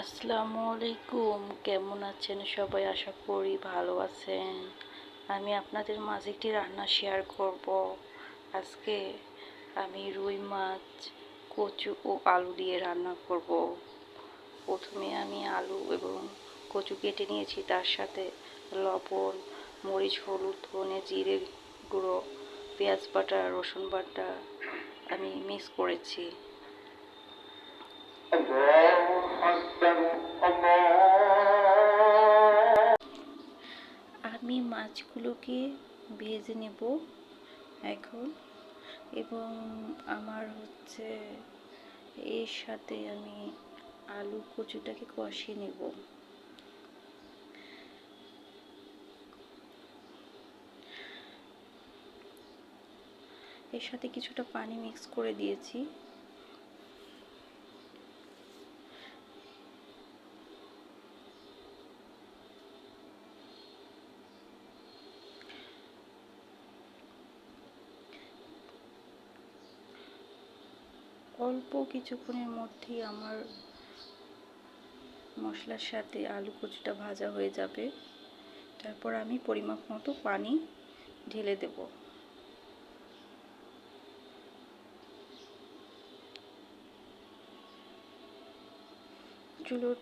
আসসালামু আলাইকুম। কেমন আছেন সবাই? আশা করি ভালো আছেন। আমি আপনাদের মাঝে একটি রান্না শেয়ার করব। আজকে আমি রুই মাছ কচু ও আলু দিয়ে রান্না করব। প্রথমে আমি আলু এবং কচু কেটে নিয়েছি, তার সাথে লবণ, মরিচ, হলুদ, ধনে, জিরে গুঁড়ো, পেঁয়াজ বাটা, রসুন বাটা আমি মিক্স করেছি। আমি মাছগুলোকে ভেজে নেব এখন, এবং আমার এর সাথে আমি আলু কচুটাকে কষিয়ে নেব। এর সাথে কিছুটা পানি মিক্স করে দিয়েছি। অল্প কিছুক্ষণের মধ্যেই আমার মশলার সাথে আলু কচুটা ভাজা হয়ে যাবে। তারপর আমি পরিমাপ মতো পানি ঢেলে দেব। চুলোর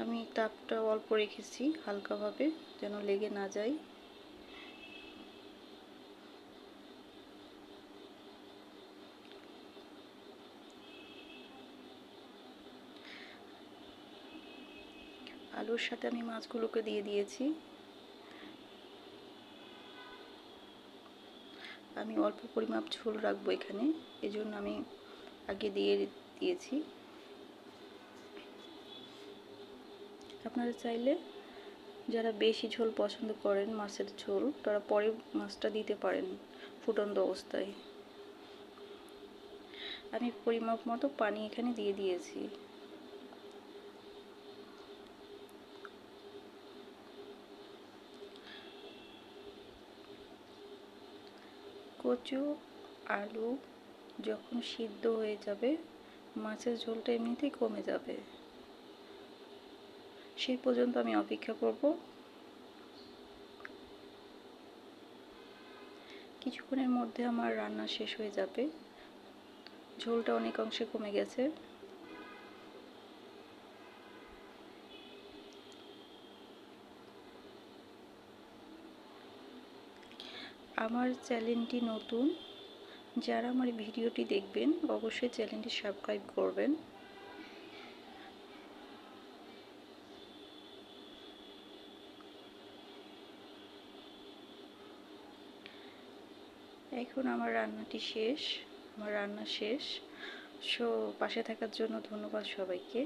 আমি তাপটা অল্প রেখেছি, হালকাভাবে, যেন লেগে না যায়। আলুর সাথে আমি মাছগুলোকে দিয়ে দিয়েছি। আমি অল্প পরিমাপ ঝোল রাখবো এখানে, এজন্য আমি আগে দিয়ে দিয়েছি। আপনারা চাইলে যারা বেশি ঝোল পছন্দ করেন, মাছের ঝোল, তারা পরে মাছটা দিতে পারেন ফুটন্ত অবস্থায়। আমি পরিমাপ মতো পানি এখানে দিয়ে দিয়েছি। কচু আলু যখন সিদ্ধ হয়ে যাবে, মাছের ঝোলটা এমনিতেই কমে যাবে। সেই পর্যন্ত আমি অপেক্ষা করব। কিছুক্ষণের মধ্যে আমার রান্না শেষ হয়ে যাবে। ঝোলটা অনেক অংশে কমে গেছে। আমার চ্যানেলটি নতুন, যারা আমার ভিডিওটি দেখবেন অবশ্যই চ্যানেলটি সাবস্ক্রাইব করবেন। এখন আমার রান্নাটি শেষ, আমার রান্না শেষ। পাশে থাকার জন্য ধন্যবাদ সবাইকে।